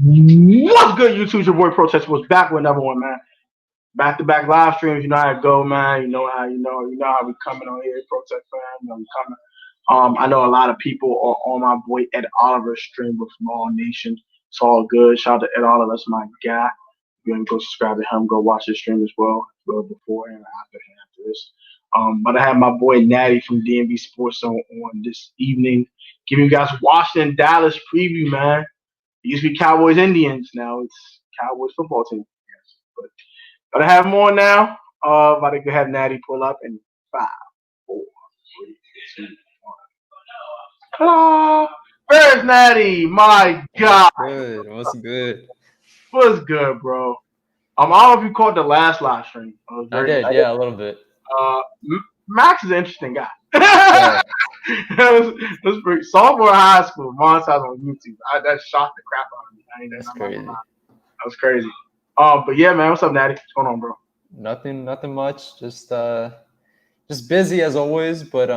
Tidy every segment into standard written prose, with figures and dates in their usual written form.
What's good, YouTube? Your boy Protest was back with another one, man. Back to back live streams. You know how it go, man. You know how we coming on here, Protest fam. You know we coming. I know a lot of people are on my boy Ed Oliver's stream with Small Nation. It's all good. Shout out to Ed Oliver, that's my guy. You can go subscribe to him. Go watch his stream as well before and after this. But I have my boy Natty from DMV Sports on this evening, giving you guys Washington Dallas preview, man. It used to be Cowboys Indians. Now it's Cowboys football team. Yes. But I have more now. About to go have Natty pull up in 5, 4, 3, 2, 1. Hello. Where's Natty? My What's God. good? What's good? What's good, bro? I don't know if you caught the last live stream. I was I very did, excited. yeah, a little bit. Max is an interesting guy. Yeah, It was pretty sophomore high school. Monsters on YouTube. That shocked the crap out of me. that's I'm not gonna lie. crazy. That was crazy. But yeah, man, what's up, Natty? What's going on, bro? Nothing much. Just busy as always. But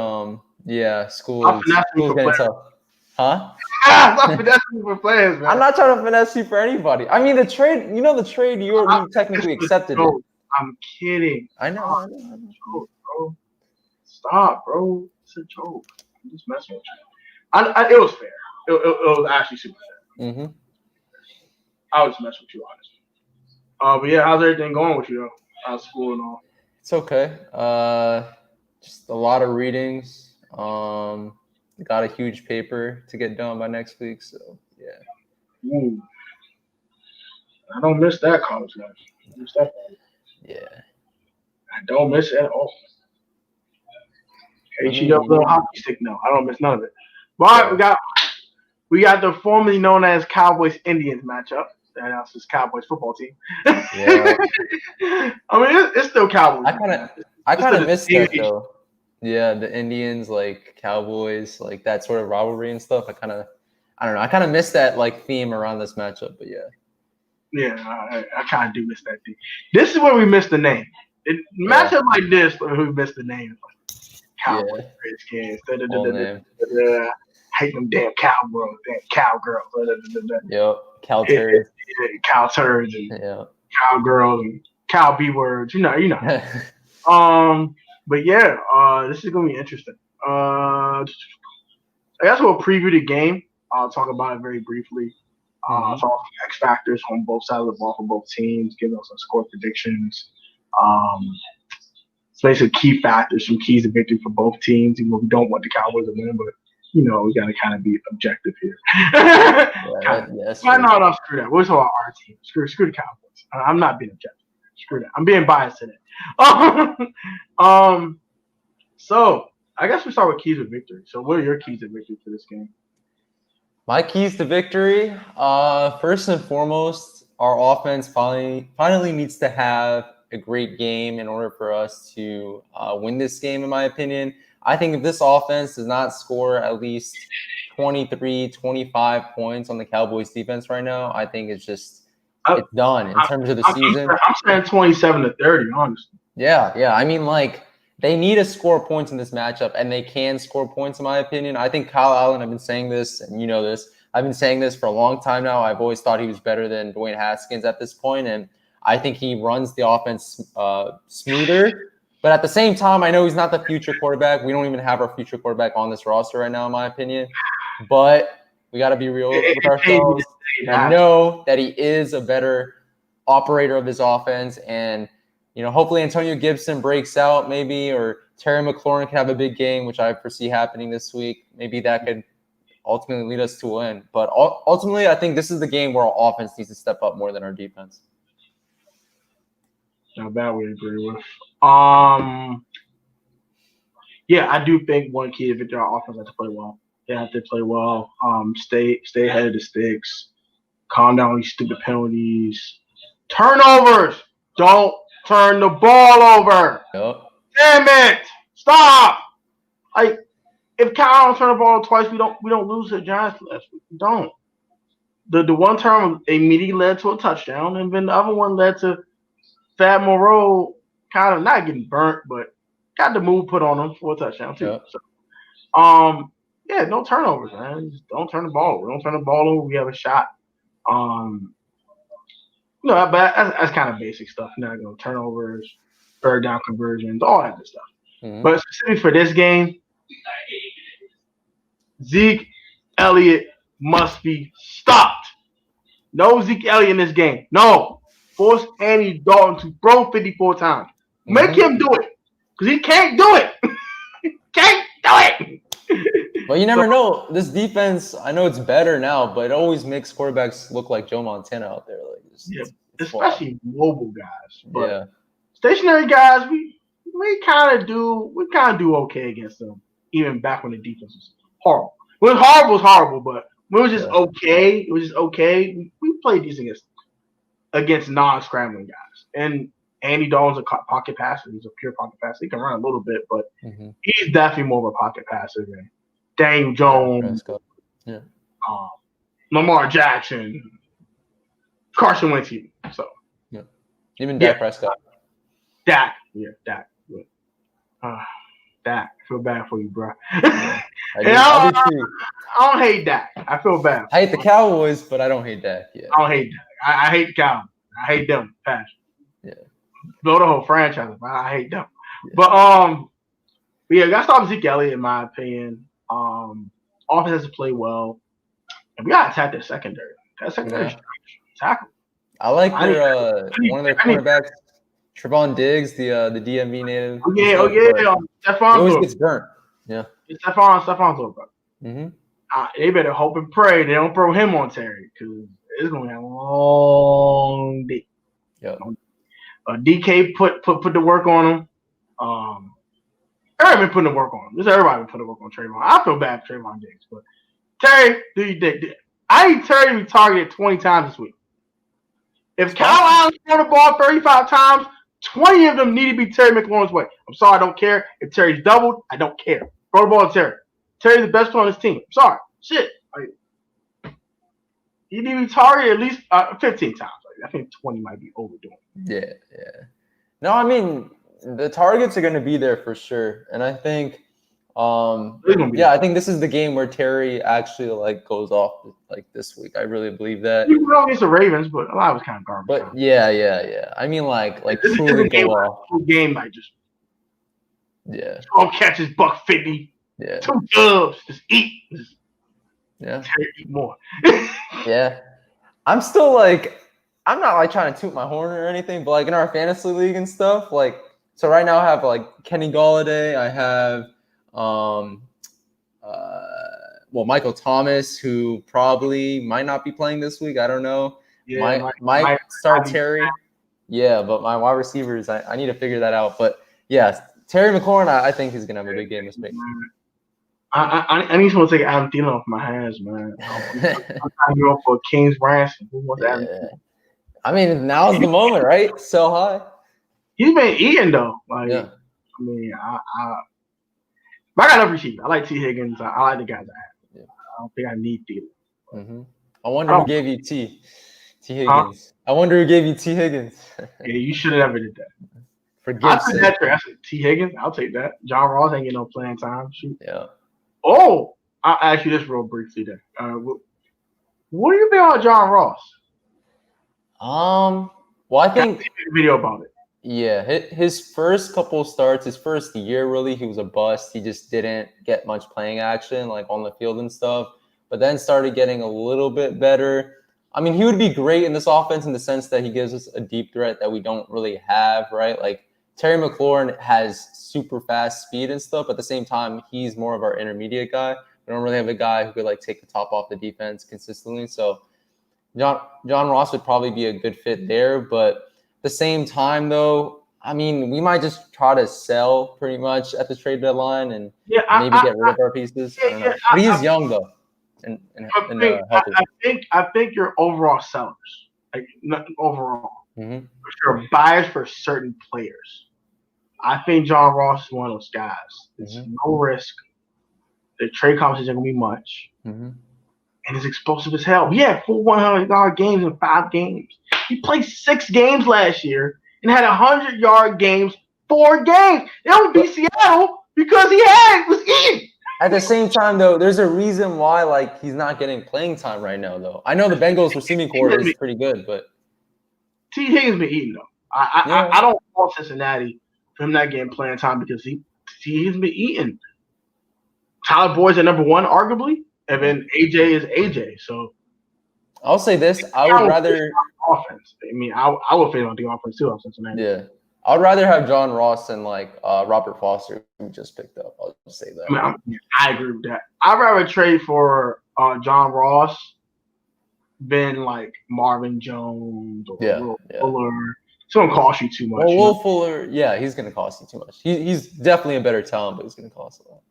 yeah, Stop finessing me school's for getting players. tough. Huh? Stop finessing me for players, I'm man. not trying to finesse you for anybody. I mean, the trade. You know, the trade. You It's technically a accepted it. joke. I'm kidding. I know. Stop, I know. I know. joke, bro. Stop, bro. It's a joke. I'm just messing with you. It was fair. It was actually super fair. Mm-hmm. I was just messing with you, honestly. But yeah, how's everything going with you, though? How's school and all? It's okay. Just a lot of readings. Got a huge paper to get done by next week. So yeah. Ooh, I don't miss that college life. I miss that. Yeah. I don't miss it at all. I HEW little mean, hockey stick, no. I don't miss none of it. But all right, yeah. we got the formerly known as Cowboys Indians matchup. That's his Cowboys football team. Yeah. I mean, it's still Cowboys, I kind man. of I It's kind still of the miss same that though. Yeah, the Indians, like Cowboys, like that sort of rivalry and stuff. I don't know. I kind of miss that like theme around this matchup. But yeah, Yeah, I kind of do miss that thing. This is where we miss the name. yeah, Matchup like this, where we miss the name. Cowboys, yeah. Redskins, Full name. hate them damn cowgirls, damn cowgirls, Yep. Cal yeah, Turd. cow turds and Yeah. cowgirls and cow b words. You know. But yeah, this is gonna be interesting. I guess we'll preview the game. I'll talk about it very briefly. hmm Talk X factors on both sides of the ball for both teams, give us some score predictions. Um, So basically key factors, some keys to victory for both teams. Even though we don't want the Cowboys to win, but we got to kind of be objective here. kind of. Yeah, that's But true. no, screw that. We're talking about our team. Screw the Cowboys. I'm not being objective. Screw that. I'm being biased today. um. So I guess we start with keys of victory. So what are your keys of victory for this game? My keys to victory. First and foremost, our offense finally needs to have a great game in order for us to win this game. In my opinion, I think if this offense does not score at least 23, 25 points on the Cowboys defense right now, I think I, it's done in I, terms of the I'm, season. I'm saying 27-30, honestly. Yeah. I mean, like they need to score points in this matchup, and they can score points, in my opinion. I think Kyle Allen. I've been saying this, and you know this. I've been saying this for a long time now. I've always thought he was better than Dwayne Haskins at this point, and I think he runs the offense smoother. But at the same time, I know he's not the future quarterback. We don't even have our future quarterback on this roster right now, in my opinion. But we got to be real with It pains me to ourselves. say I that. know that he is a better operator of his offense, and hopefully Antonio Gibson breaks out, maybe, or Terry McLaurin can have a big game, which I foresee happening this week. Maybe that could ultimately lead us to a win. But ultimately, I think this is the game where our offense needs to step up more than our defense. Not bad we agree with. Yeah, I do think one key to victory our offense has to play well. They have to play well. Stay ahead of the sticks. Calm down these stupid penalties. Turnovers. Don't turn the ball over. Yep. Damn it! Stop. Like if Kyle don't turn the ball twice, we don't lose to the Giants last week. We don't. The one turn immediately led to a touchdown, and then the other one led to Fat Moreau kind of not getting burnt, but got the move put on him for a touchdown too. Yep. So, yeah, no turnovers, man. Just don't turn the ball over. Don't turn the ball over. We have a shot. No, but that's kind of basic stuff. Turnovers, third down conversions, all that good stuff. Mm-hmm. But specifically for this game, Zeke Elliott must be stopped. No Zeke Elliott in this game. No. Force Andy Dalton to throw 54 times. Make him do it. Because he can't do it. Can't do it. But you never know. This defense, I know it's better now, but it always makes quarterbacks look like Joe Montana out there. Like, especially mobile guys. But yeah. Stationary guys, we kind of do okay against them, even back when the defense was horrible. When horrible was horrible, but when it was just okay, it was just okay. We played these against non-scrambling guys. And Andy Dalton's a pocket passer. He's a pure pocket passer. He can run a little bit, but he's definitely more of a pocket passer than Daniel Jones, Lamar Jackson, Carson Wentz. So, even Dak Prescott. Dak. Dak. I feel bad for you, bro. I don't hate Dak. I feel bad. I hate the Cowboys, but I don't hate Dak. Yeah. I don't hate Dak. I hate the Cowboys. I hate them. Passion. Yeah. Blow the whole franchise, but I hate them. Yeah. But gotta stop Zeke Elliott in my opinion. Offense has to play well, and we gotta attack their secondary. That secondary tackle. I like their one of their cornerbacks. Trevon Diggs, the DMV native. Stephon he always gets burnt. Yeah. Stephon's over. They better hope and pray they don't throw him on Terry because it's going to be a long day. Yeah. DK put the work on him. Everybody been putting the work on him. Everybody been putting the work on Trayvon. I feel bad for Trayvon Diggs, but Terry, I need Terry to be targeted 20 times this week. If Kyle Allen's thrown the ball 35 times, 20 of them need to be Terry McLaurin's way. I'm sorry, I don't care. If Terry's doubled, I don't care. Throw the ball to Terry. Terry's the best player on his team. I'm sorry. Shit. He need to be targeted at least 15 times. I think 20 might be overdoing it. Yeah. No, I mean, the targets are going to be there for sure. And I think, I think this is the game where Terry actually goes off this week. I really believe that. You know against the Ravens, but a lot was kind of garbage. But yeah. I mean, truly go off. Game might just 12 catches, $150. Yeah. 2 dubs. Just eat. Terry eat more. Yeah. I'm still I'm not trying to toot my horn or anything, but in our fantasy league and stuff, so right now I have Kenny Golladay, I have Michael Thomas, who probably might not be playing this week. I don't know. Yeah, might start Terry. Yeah, but my wide receivers, I need to figure that out. But yeah, Terry McLaurin, I think he's gonna have a big game this week. I need someone to take Adam Thielen off my hands, man. I'm trying to go for a King's ransom. Who wants Adam Thielen? I mean, now's the moment, right? Sell high. He's been eating though. I got enough receivers. I like T. Higgins. I like the guys I have. Yeah. I don't think I need Thielen. I wonder who gave you T. Higgins. I wonder who gave you T. Higgins. Yeah, you should have never did that. For Gibbs' sake. I said T. Higgins. I'll take that. John Ross ain't getting no playing time. Shoot. Yeah. Oh, I'll ask you this real briefly then. What do you think about John Ross? Well, I think a video about it. Yeah, his first couple starts, his first year, really, he was a bust. He just didn't get much playing action, on the field and stuff, but then started getting a little bit better. I mean, he would be great in this offense in the sense that he gives us a deep threat that we don't really have, right? Terry McLaurin has super fast speed and stuff, but at the same time, he's more of our intermediate guy. We don't really have a guy who could, take the top off the defense consistently. So John Ross would probably be a good fit there, but the same time, though, I mean, we might just try to sell pretty much at the trade deadline and maybe get rid of our pieces. I don't know. But he's young, though. I think you're overall sellers. Not overall. But you're buyers for certain players. I think John Ross is one of those guys. It's no risk. The trade compensation isn't going to be much. And it's explosive as hell. He had 4 $100 games in 5 games. He played 6 games last year and had 100-yard games 4 games. They only beat Seattle because he was eating. At the same time, though, there's a reason why like he's not getting playing time right now. Though I know the Bengals receiving core is pretty good, but T. Higgins been eating though. I don't fault Cincinnati for him not getting playing time because he's been eating. Tyler Boyd's at number 1, arguably, and then AJ is AJ. So I'll say this: I would rather offense. I mean, I would favor on the offense too on Cincinnati. Yeah, I'd rather have John Ross than like Robert Foster, who we just picked up. I'll just say that. I agree with that. I'd rather trade for John Ross than like Marvin Jones or Will Fuller. It's gonna cost you too much. Well, Will Fuller, he's gonna cost you too much. He's definitely a better talent, but he's gonna cost a lot.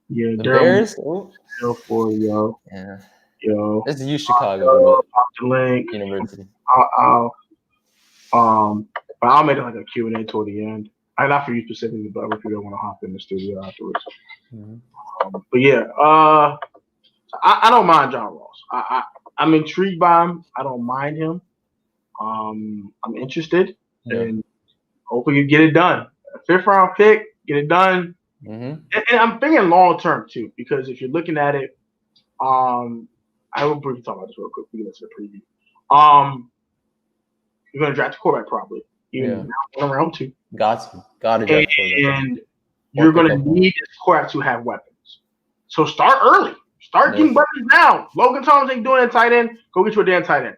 Yeah, the Bears. For yo. Yeah. Yo. This is Chicago. The link. University. But I'll make it like a Q&A toward the end. Not for you specifically, but if you don't want to hop in the studio afterwards. Mm-hmm. But yeah, I don't mind John Ross. I'm intrigued by him. I don't mind him. I'm interested, and hopefully you get it done. A 5th round pick, get it done. Mm-hmm. And I'm thinking long term too, because if you're looking at it, I will briefly talk about this real quick. We get into the preview. You're gonna draft a quarterback probably. Even round 2. Got to draft and you're gonna need this quarterback to have weapons. So start early. Start getting weapons now. Logan Thomas ain't doing it tight end. Go get you a damn tight end.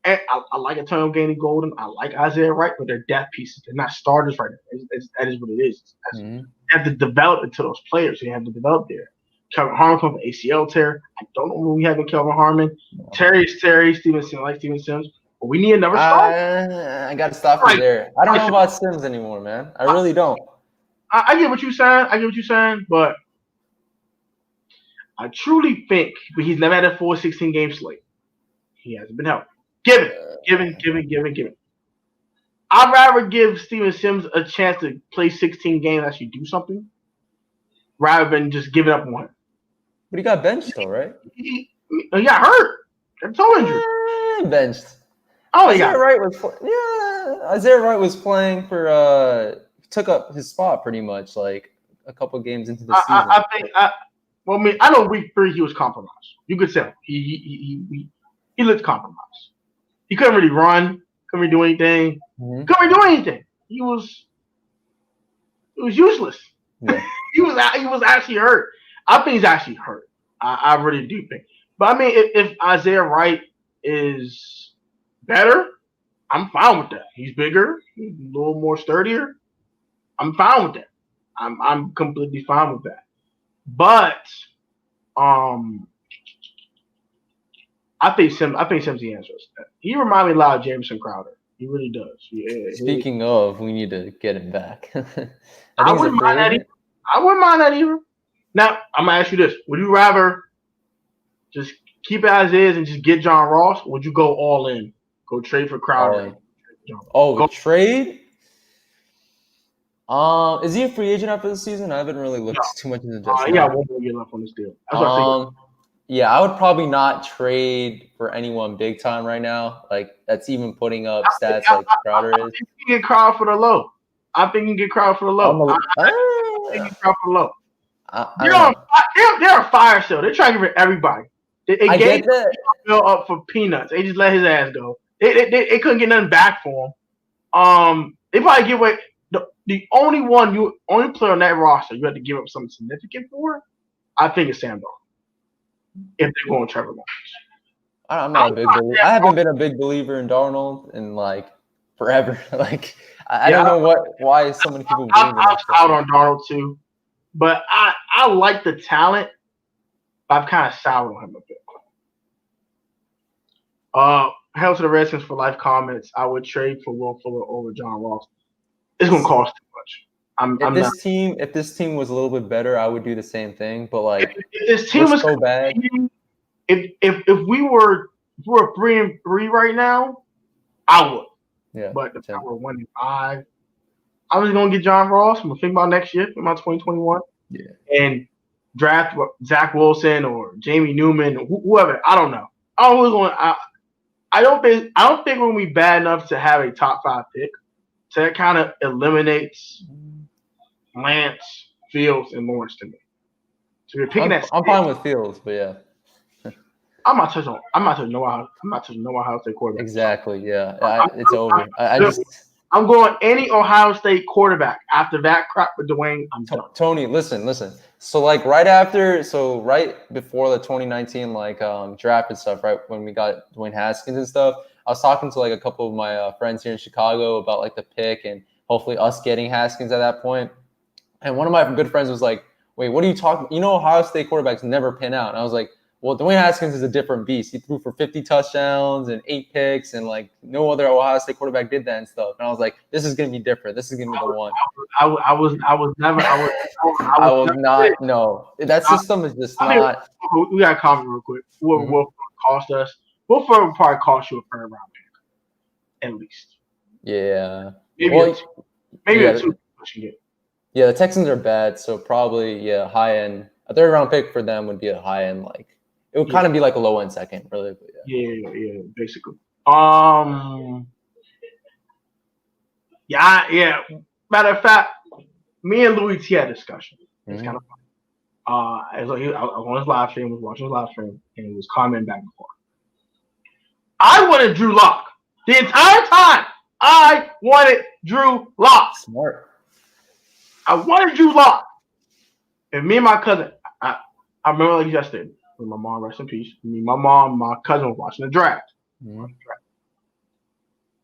And I like Antonio Gandy-Golden. I like Isaiah Wright, but they're depth pieces. They're not starters right now. That is what it is. You have to develop into those players. You have to develop there. Kelvin Harmon comes from ACL tear. I don't know what we have in Kelvin Harmon. Terry's Terry. Stevenson, I like Steven Sims. But we need another starter. I got to stop you there. I don't know about Sims anymore, man. I really don't. I get what you're saying. But I truly think he's never had a full 16-game slate. He hasn't been healthy. Give it. I'd rather give Steven Sims a chance to play 16 games and actually do something rather than just give it up on him. But he got benched though, right? He got hurt. Got toe injury. Benched. Oh, Isaiah Wright was playing for took up his spot pretty much like a couple games into the season. I know week 3 he was compromised. You could tell. He looked compromised. He couldn't really run, couldn't really do anything. Couldn't really do anything. He was useless. Yeah. he was actually hurt. I think he's actually hurt. I really do think. But I mean, if Isaiah Wright is better, I'm fine with that. He's bigger, he's a little more sturdier. I'm fine with that. I'm completely fine with that. But I think Sims the answer is that. He reminds me a lot of Jameson Crowder. He really does. Speaking of, we need to get him back. I wouldn't mind that either. Now, I'm going to ask you this. Would you rather just keep it as is and just get John Ross? Or would you go all in? Go trade for Crowder? Trade? Is he a free agent after the season? I haven't really looked too much into this. He got 1 more year left on this deal. Yeah, I would probably not trade for anyone big time right now. Like that's even putting up stats like Crowder is. I think you can get Crowder for the low. I think you can get Crowder for the low. They're a fire sale. They're trying to get rid of everybody. They gave Bill up for peanuts. They just let his ass go. They couldn't get nothing back for him. They probably give away the only player on that roster you have to give up something significant for. I think it's Sam Darnold. If they're going Trevor Lawrence. I'm not a big believer. I haven't been a big believer in Darnold in like forever. Like I don't know why so many people believe in I'm out on Darnold too. But I like the talent. But I've kind of soured on him a bit. Hell to the Redskins for life comments. I would trade for Will Fuller over John Ross. It's gonna cost too much. If this team was a little bit better, I would do the same thing. But like, if this team was so bad. If we were 3-3 right now, I would. Yeah. But if we're 1-5, I was gonna get John Ross. I'm gonna think about next year, about 2021. Yeah. And draft Zach Wilson or Jamie Newman or whoever. I don't know. I don't think we're gonna be bad enough to have a top 5 pick. So that kind of eliminates Lance, Fields, and Lawrence to me. So you're picking I'm fine with Fields, but yeah. I'm not touching no Ohio State quarterback. Exactly. Yeah. It's over. I just. I'm going any Ohio State quarterback after that crap with Dwayne. I'm done. Tony, listen. So right before the 2019 draft and stuff, right when we got Dwayne Haskins and stuff, I was talking to a couple of my friends here in Chicago about the pick and hopefully us getting Haskins at that point. And one of my good friends was like, "Wait, what are you talking? You know, Ohio State quarterbacks never pin out." And I was like, "Well, Dwayne Haskins is a different beast. He threw for 50 touchdowns and 8 picks, and no other Ohio State quarterback did that and stuff." And I was like, "This is gonna be different. This is gonna be the one." I was never. No, that system is just not. We got to comment real quick. What will cost us? We'll probably cost you a third round pick, at least. Yeah. Maybe a 2 you get. Yeah, the Texans are bad, so probably high end. A third round pick for them would be a high end it would kind of be a low end second, really. Yeah, basically. Yeah. Matter of fact, me and Louis T had a discussion. It's kind of funny. I was on his live stream, watching his live stream, and he was commenting back and forth. I wanted Drew Lock the entire time. I wanted Drew Lock. Smart. I wanted Drew Lock. And me and my cousin, I remember yesterday, when my mom, rest in peace, my mom and my cousin were watching the draft.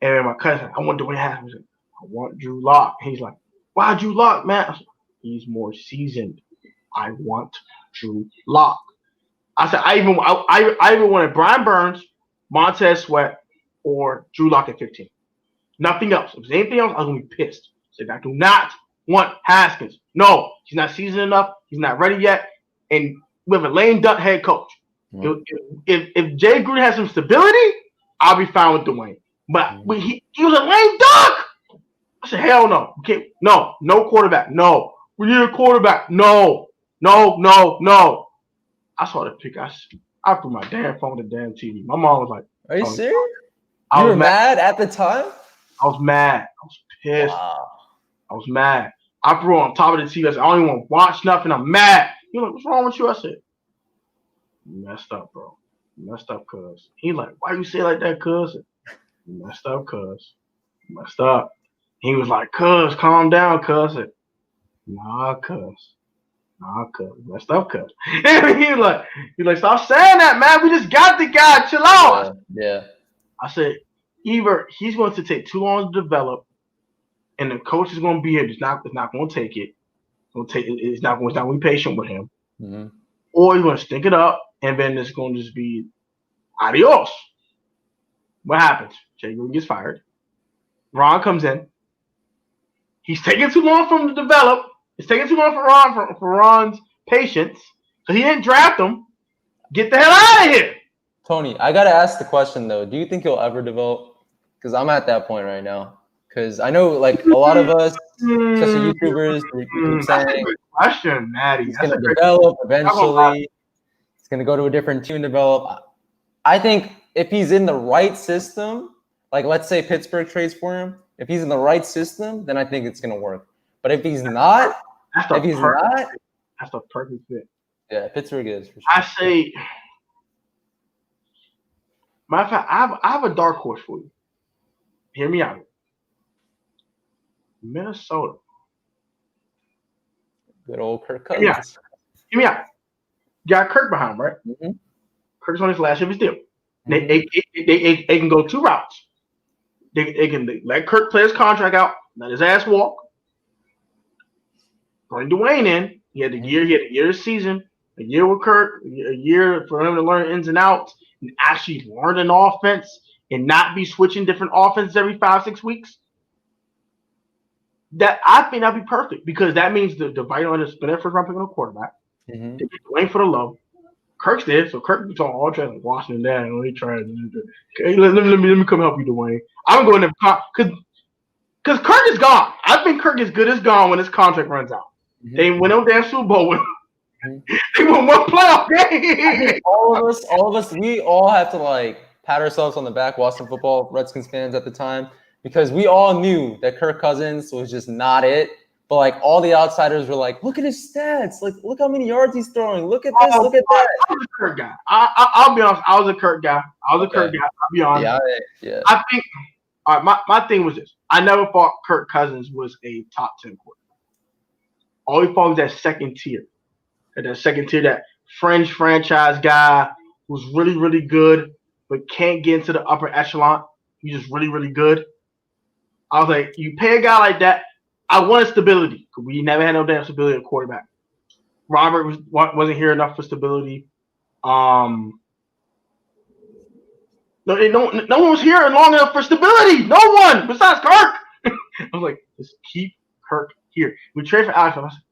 And my cousin, I want Dwayne Haskins. I want Drew Lock. He's like, why Drew Lock, man? I said, he's more seasoned. I want Drew Lock. I said, I even wanted Brian Burns, Montez Sweat, or Drew Lock at 15. Nothing else. If it was anything else, I was going to be pissed. I said, I do not want Haskins. No, he's not seasoned enough. He's not ready yet. And we have a lame duck head coach. If Jay Gruden has some stability, I'll be fine with Dwayne. But he was a lame duck. I said, hell no. Okay, no quarterback. No. We need a quarterback. No. I saw the pick. I threw my damn phone to the damn TV. My mom was like, are you serious? You were mad at the time? I was mad. I was pissed. Wow. I was mad. I threw on top of the TV. I said, I don't even want to watch nothing. I'm mad. You're like, what's wrong with you? I said, you messed up, bro. You messed up, cuz. He's like, why you say it like that, cuz? You messed up, cuz. You messed up. He was like, cuz, calm down, cuz. Nah, cuz. Messed up, cuz. And he's like, stop saying that, man. We just got the guy. Chill out. Yeah. I said, either he's going to take too long to develop, and the coach is going to be here. It's not going to take it. It's not going to be patient with him. Or he's going to stink it up, and then it's going to just be adios. What happens? Jay Gruden gets fired. Ron comes in. He's taking too long for him to develop. It's taking too long for Ron's patience. So he didn't draft him. Get the hell out of here. Tony, I got to ask the question, though. Do you think he'll ever develop? Because I'm at that point right now. Because I know, a lot of us, especially YouTubers, keep saying question, Maddie. He's going to develop eventually. He's going to go to a different team and develop. I think if he's in the right system, let's say Pittsburgh trades for him, if he's in the right system, then I think it's going to work. But if he's not, that's the perfect fit. Yeah, Pittsburgh is for sure. I say, matter of fact, I have a dark horse for you. Hear me out. Minnesota. Good old Kirk Cousins. Hear me out. Got Kirk behind, right? Kirk's on his last year of his deal. They can go two routes. They can let Kirk play his contract out, let his ass walk. Bring Dwayne in. He had a year of season, a year with Kirk, a year for him to learn ins and outs and actually learn an offense and not be switching different offenses every 5-6 weeks. That I think that'd be perfect because that means the Vital and the spinner first round pick on a quarterback. They get Dwayne for the low. Kirk's there, so Kirk is on all trades like Washington down and he trying to do okay, let me come help you, Dwayne. I'm going to because Kirk is gone. I think Kirk is good as gone when his contract runs out. They went on damn Super Bowl with him. They won one playoff game. All of us, we all have to pat ourselves on the back, Washington football, Redskins fans at the time, because we all knew that Kirk Cousins was just not it. But like all the outsiders were like, look at his stats. Like, look how many yards he's throwing. Look at this. Look at that. I was a Kirk guy. I'll be honest. I was a Kirk guy. I'll be honest. Yeah. I think. All right. My thing was this. I never thought Kirk Cousins was a top 10 quarterback. All he thought was that second tier. That fringe franchise guy who's really, really good, but can't get into the upper echelon. He's just really, really good. I was like, you pay a guy like that. I wanted stability because we never had no damn stability at quarterback. Robert wasn't here enough for stability. No one was here long enough for stability. No one besides Kirk. I was like, just keep Kirk here. We trade for Alex. I was like,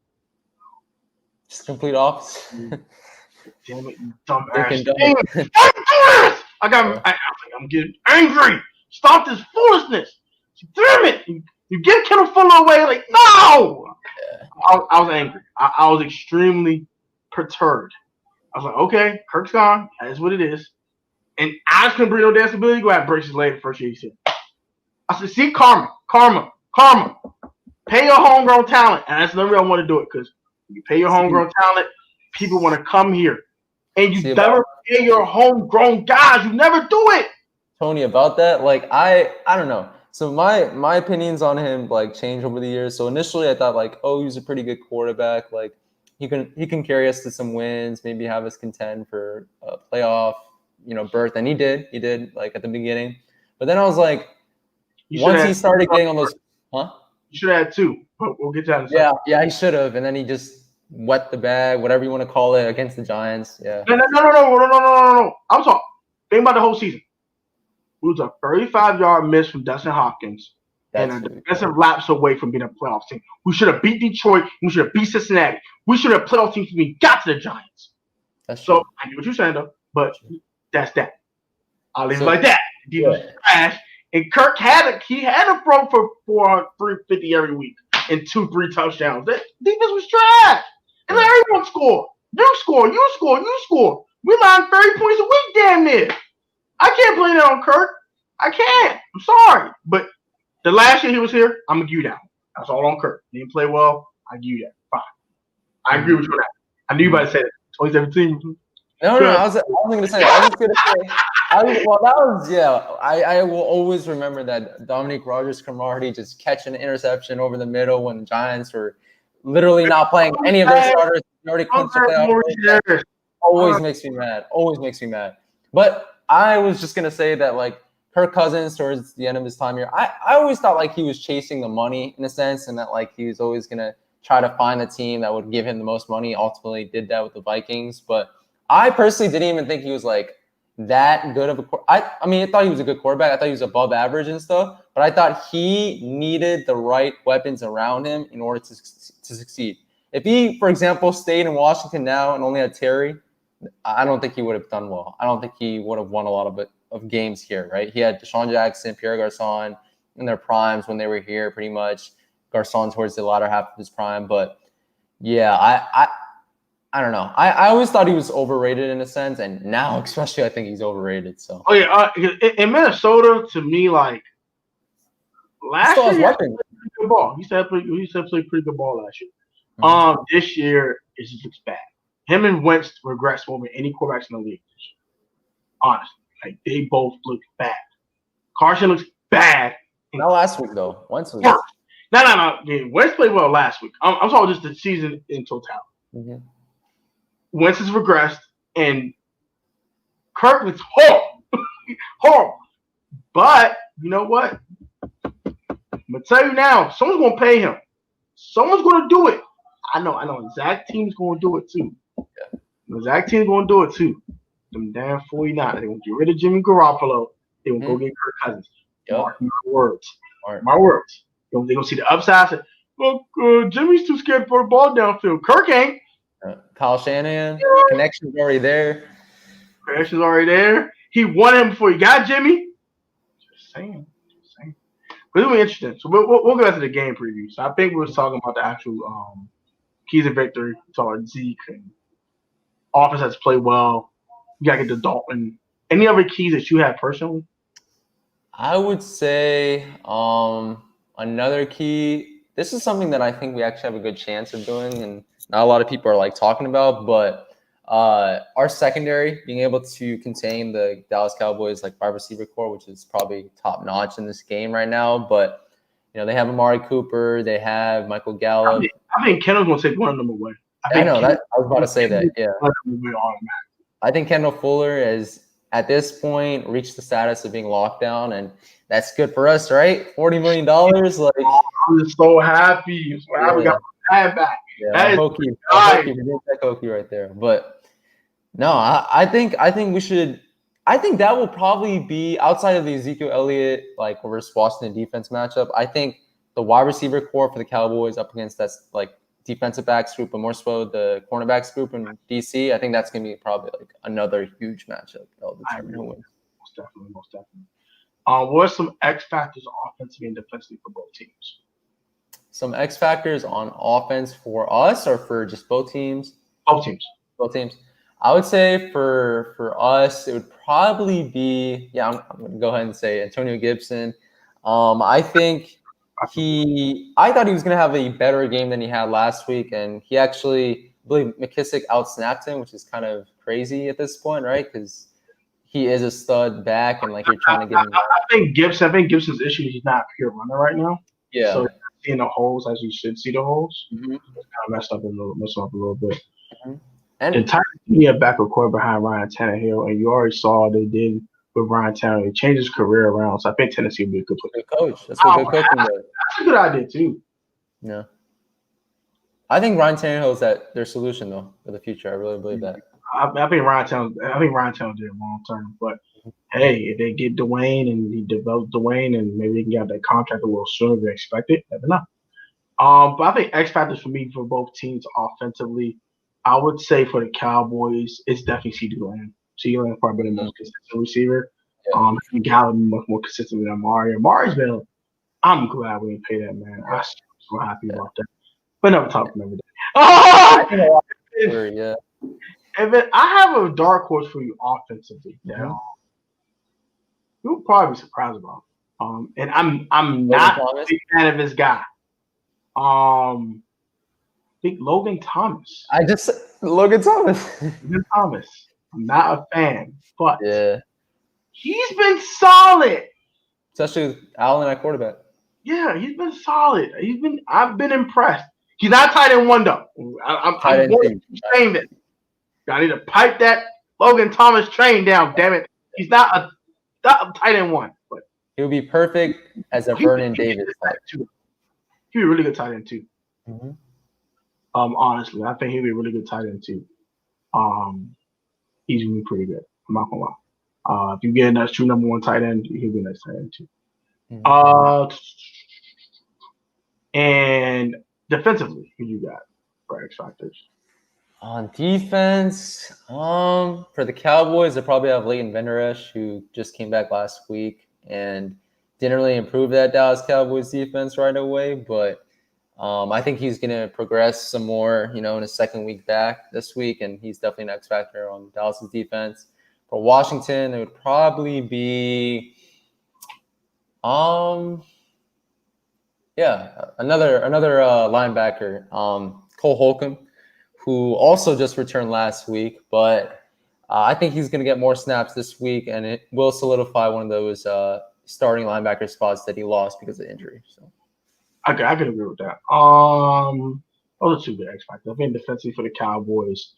just complete opposite. Damn it, you dumb ass. I'm getting angry. Stop this foolishness. Damn it. You get Kendall Fuller away. Like, no. Yeah. I was angry. I was extremely perturbed. I was like, okay, Kirk's gone. That is what it is. And Alex can bring no damn stability. Go ahead and break his leg the first year he said. I said, see, karma. Pay your homegrown talent. And that's another reason I want to do it because you pay your homegrown talent, people want to come here. And you never pay your homegrown guys. You never do it. Tony, about that, like I don't know. So my opinions on him like changed over the years. So initially I thought like, oh, he's a pretty good quarterback. Like he can carry us to some wins, maybe have us contend for a playoff, berth. And he did like at the beginning. But then I was like, once he started getting on those, You should have had two. We'll get to that in a second. Yeah, he should have. And then he just wet the bag, whatever you want to call it, against the Giants. Yeah. No. I'm talking. Think about the whole season. It was a 35-yard miss from Dustin Hopkins and a defensive lapse away from being a playoff team. We should have beat Detroit. We should have beat Cincinnati. We should have playoff teams when we got to the Giants. That's true. So I get what you're saying, though, but that's that. I'll leave it like that. Defense trash. And Kirk had a throw for 350 every week and 2-3 touchdowns. That defense was trash. And then everyone scored. You score. We lined 30 points a week damn near. I can't blame that on Kirk. I can't. I'm sorry. But the last year he was here, I'm going to give you that. That's all on Kirk. He didn't play well. I give you that. Fine. I agree with you on that. I knew you about to say that. 2017. No, I wasn't going to say that. I was just going to say, I will always remember that Dominique Rodgers Cromartie just catching an interception over the middle when the Giants were literally not playing any of their starters. They already clinched the playoff. Always makes me mad. But I was just going to say that, like, Kirk Cousins, towards the end of his time here, I always thought, like, he was chasing the money in a sense and that, like, he was always going to try to find a team that would give him the most money. Ultimately did that with the Vikings. But I personally didn't even think he was, like, that good of a quarterback. I mean, I thought he was a good quarterback. I thought he was above average and stuff. But I thought he needed the right weapons around him in order to succeed. If he, for example, stayed in Washington now and only had Terry, I don't think he would have done well. I don't think he would have won a lot of games here, right? He had Deshaun Jackson, Pierre Garçon in their primes when they were here, pretty much. Garçon towards the latter half of his prime. But, yeah, I don't know. I always thought he was overrated in a sense, and now especially I think he's overrated. So. Oh, yeah. In Minnesota, to me, like, last year, he played pretty good ball. He said played pretty good ball last year. Mm-hmm. This year, it just looks bad. Him and Wentz regress more than any quarterbacks in the league. Honestly, like they both look bad. Carson looks bad. Not last week though. Wentz was. No. Yeah, Wentz played well last week. I'm talking just the season in totality. Mm-hmm. Wentz has regressed, and Kirk looks horrible. But you know what? I'm gonna tell you now. Someone's gonna pay him. Someone's gonna do it. I know. Zach team's gonna do it too. Zach team's gonna do it too. Them damn 49ers. They're gonna get rid of Jimmy Garoppolo. They're gonna go get Kirk Cousins. Yep. Mark my words. My words. They're gonna see the upside. Say, look, Jimmy's too scared to throw the ball downfield. Kirk ain't. Kyle Shanahan. Connection's already there. He won him before he got Jimmy. Just saying. But it'll be interesting. So we'll go back to the game preview. So I think we were talking about the actual keys of victory. Talking about Zeke and offense has played well. You gotta get the Dalton. Any other keys that you have personally? I would say another key. this is something that I think we actually have a good chance of doing, and not a lot of people are like talking about. But our secondary being able to contain the Dallas Cowboys like wide receiver core, which is probably top notch in this game right now. But they have Amari Cooper, they have Michael Gallup. I think Kendall's gonna take one of them away. I know that. I was about to say that. Yeah. I think Kendall Fuller has, at this point, reached the status of being locked down, and that's good for us, right? $40 million. Like, I'm just so happy. We got my dad back. Yeah, that Hokey right there. But no, I think we should. I think that will probably be outside of the Ezekiel Elliott like versus Washington defense matchup. I think the wide receiver core for the Cowboys up against that like defensive backs group, but more so the cornerbacks group in DC. I think that's gonna be probably like another huge matchup that'll determine who wins. Most definitely. What are some X factors offensively and defensively for both teams? Some X factors on offense for us or for just both teams? Both teams. Both teams. I would say for us, it would probably be I'm going to go ahead and say Antonio Gibson. I think I thought he was going to have a better game than he had last week, and he actually, I believe McKissick outsnapped him, which is kind of crazy at this point, right? Because he is a stud back, and like you're trying to get him. I think Gibson's issue is he's not a pure runner right now. Yeah. So seeing the holes as you should see the holes, mm-hmm. It's kind of messed up a little bit. Mm-hmm. And Titans back a quarter behind Ryan Tannehill, and you already saw what they did with Ryan Tannehill. He changed his career around, so I think Tennessee will be a good coach. That's what good coaching does. That's a good idea too. Yeah, I think Ryan Tannehill is their solution though for the future. I really believe that. I think Ryan Tannehill did it long term, but hey, if they get Dwayne and he develops Dwayne, and maybe they can get that contract a little sooner than expected. Never know. But I think X factors for me for both teams offensively. I would say for the Cowboys, it's definitely CeeDee Lamb. CeeDee Lamb probably the most consistent receiver. Gallup much more consistent than Amari. Amari's been. I'm glad we didn't pay that man. I'm so happy about that. But never talk another day. Yeah. And then I have a dark horse for you offensively. Mm-hmm. You'll probably be surprised about. And I'm not a big fan of this guy. Think Logan Thomas. Logan Thomas. Logan Thomas. I'm not a fan, but he's been solid. Especially with Allen at quarterback. Yeah, he's been solid. I've been impressed. He's not tight end one though. I'm saying this. I need to pipe that Logan Thomas train down. Damn it, he's not a tight end one, but he would be perfect as a Vernon Davis type. He'd be a really good tight end too. Mm-hmm. Honestly, I think he'd be a really good tight end too. He's gonna be pretty good. I'm not gonna lie. If you get a true number one tight end, he'll be a nice tight end too. Mm-hmm. And defensively, who you got for X factors? On defense, for the Cowboys, they probably have Leighton Vander Esch, who just came back last week and didn't really improve that Dallas Cowboys defense right away, but I think he's going to progress some more, in his second week back this week, and he's definitely an X factor on Dallas's defense. For Washington, it would probably be, another linebacker, Cole Holcomb, who also just returned last week, but I think he's going to get more snaps this week, and it will solidify one of those starting linebacker spots that he lost because of injury. So. I can agree with that. Those are two good X factors. I think defensively for the Cowboys,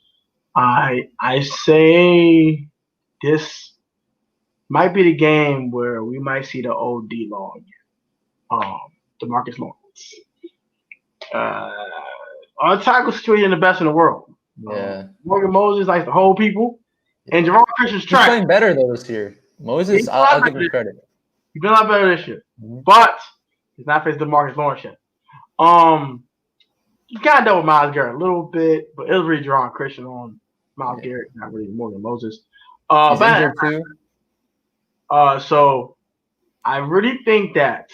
I say this might be the game where we might see the old D-Law again. DeMarcus Lawrence. On tackle situation, the best in the world. Yeah. Morgan Moses likes to hold people, and Jerome Christian's trash. He's playing better though this year. Moses, I'll give him credit. He's been a lot better this year, but he's not facing DeMarcus Lawrence yet. He kind of dealt with Myles Garrett a little bit, but it was really Jerome Christian on Myles Garrett, not really Morgan Moses. He's injured too. So I really think that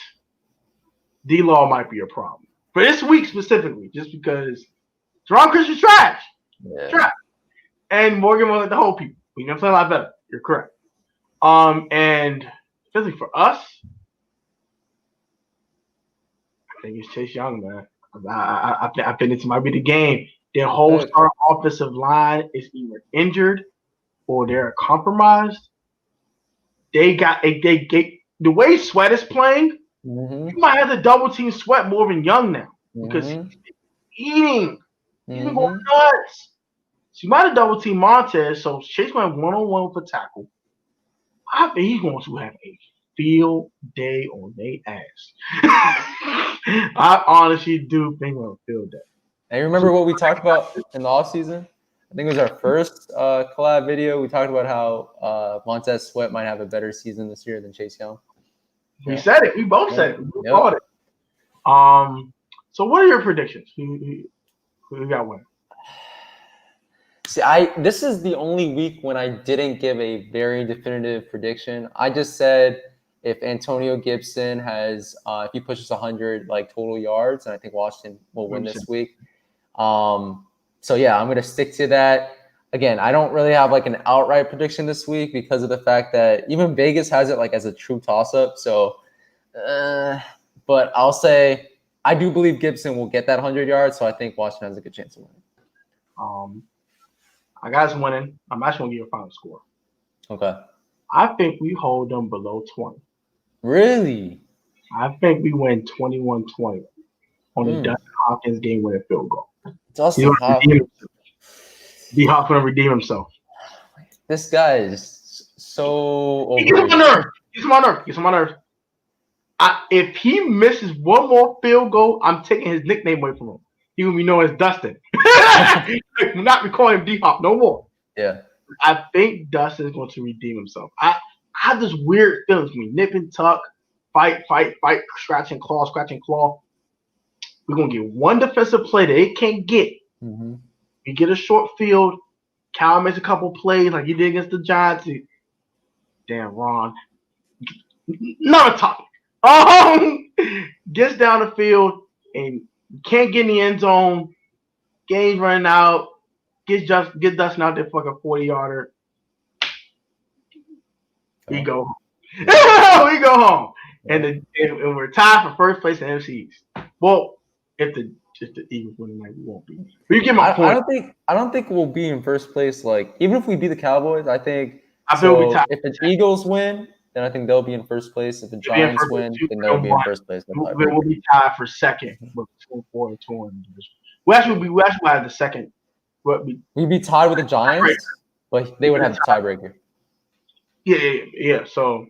D-Law might be a problem. For this week specifically, just because Jerome Christian's trash. Yeah. Trash. And Morgan was like the whole people. You know what I'm saying? A lot better. You're correct. And especially for us, I think it's Chase Young, man. I think this might be the game. Their whole starting offensive line is either injured or they're compromised. They get the way Sweat is playing. You might have to double team Sweat more than Young now because he's eating. He's been going nuts. So you might have double team Montez. So Chase went 1-on-1 for tackle. I think he's going to have a field day on their ass. I honestly do think on a field day. And you remember what we talked about in the offseason? I think it was our first collab video. We talked about how Montez Sweat might have a better season this year than Chase Young. We said it. We both said it. We thought it. So what are your predictions? Who got one? See, this is the only week when I didn't give a very definitive prediction. I just said if Antonio Gibson has, if he pushes 100 like total yards, and I think Washington will win this week. So yeah, I'm going to stick to that. Again, I don't really have like an outright prediction this week because of the fact that even Vegas has it like as a true toss-up. So, but I'll say I do believe Gibson will get that 100 yards. So I think Washington has a good chance of winning. I got us winning. I'm actually going to give you a final score. Okay. I think we hold them below 20. Really? I think we win 21-20 on the Dustin Hopkins game-winning field goal. Dustin Hopkins. D-Hop's going to redeem himself. This guy is so He's on nerve. He's on my nerve. If he misses one more field goal, I'm taking his nickname away from him. He will be known as Dustin. We're not calling him D-Hop no more. Yeah. I think Dustin is going to redeem himself. I have this weird feeling to me. Nip and tuck, fight, scratch and claw. We're going to get one defensive play that they can't get. Mm-hmm. We get a short field. Cal makes a couple plays like he did against the Giants. Damn, Ron. Not a topic. Gets down the field and can't get in the end zone. Game's running out. Get Dustin out there fucking 40-yarder. We go home. We go home. And we're tied for first place in NFC East. Well, if the Eagles win tonight, we won't be. But you get my point. I don't think we'll be in first place. Like even if we beat the Cowboys, I feel we'll be tied. If the Eagles win, then I think they'll be in first place. If the Giants win, then they'll be in first place. We'll be tied for second with 2-4 and 2 in the division. We actually have the second. We'd be tied with the Giants, but they would have the tiebreaker. Yeah. So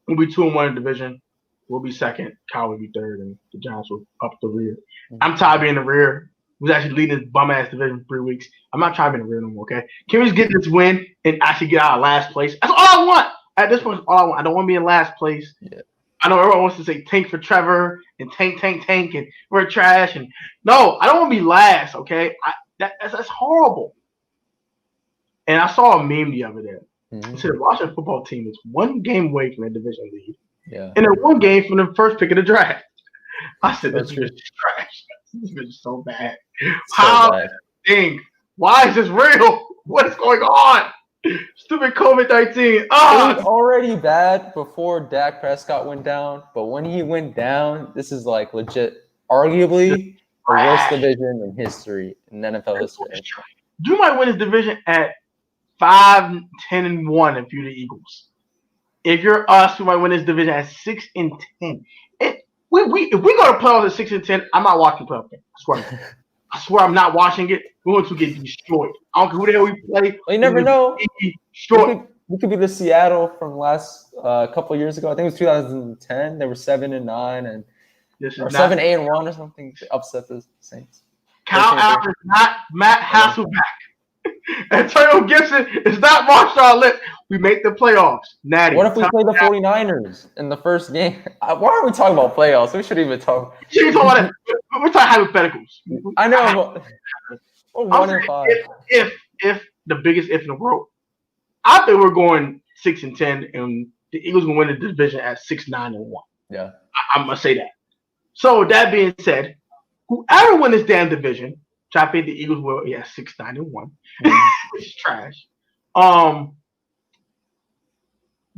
we'll be 2-1 in the division. We'll be second. Kyle will be third, and the Giants will up the rear. Mm-hmm. I'm tired of being the rear. We was actually leading this bum ass division for 3 weeks. I'm not trying to be in the rear no more. Okay, can we just get this win and actually get out of last place? That's all I want. At this point, that's all I want. I don't want to be in last place. Yeah. I know everyone wants to say tank for Trevor and tank, and we're trash. And no, I don't want to be last. Okay, that's horrible. And I saw a meme the other day. Mm-hmm. It said the Washington football team is one game away from their division lead. Yeah. And they're one game from the first pick of the draft. I said, this bitch is trash. This bitch is so bad. Why is this real? What is going on? Stupid COVID-19. It was already bad before Dak Prescott went down. But when he went down, this is like legit, arguably the worst division in history, in NFL history. You might win this division at 5-10-1 if you're the Eagles. If you're us, we might win this division at 6-10. If we go to playoffs at 6-10, I'm not watching the playoff game. I swear I'm not watching it. We're going to get destroyed. I don't care who the hell we play. Well, you never know. We could be the Seattle from last couple of years ago. I think it was 2010. They were 7-9 and or 7-8-1 or something. They upset the Saints. Kyle Allen, not Matt Hasselbeck. Antonio Gibson is not Marshawn Lynch. We make the playoffs. Natty. What if we play the 49ers in the first game? Why are we talking about playoffs? We shouldn't even talk. We're talking hypotheticals. I know. But 1-5. If the biggest if in the world, I think we're going 6-10, and the Eagles will win the division at 6-9-1. Yeah, I'm gonna say that. So with that being said, whoever wins this damn division, which I think the Eagles will, 6-9-1, which is trash.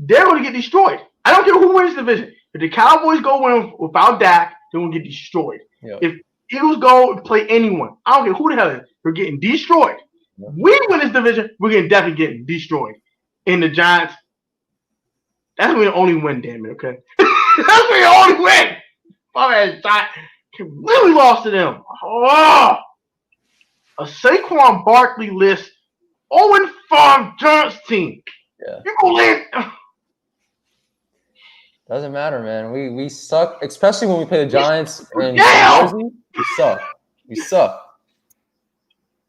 They're going to get destroyed. I don't care who wins the division. If the Cowboys go in without Dak they're gonna get destroyed. Yeah. If Eagles go and play anyone, I don't care who the hell it is, we're getting destroyed. Yeah. We win this division, we're definitely getting destroyed. And the Giants, that's when the only win, damn it, okay? That's when the only win. My man, Giants completely lost to them. Oh, a Saquon Barkley list 0-5 Giants team. Yeah. You gonna land? Doesn't matter, man. We suck, especially when we play the Giants in Damn! Jersey. We suck. We suck.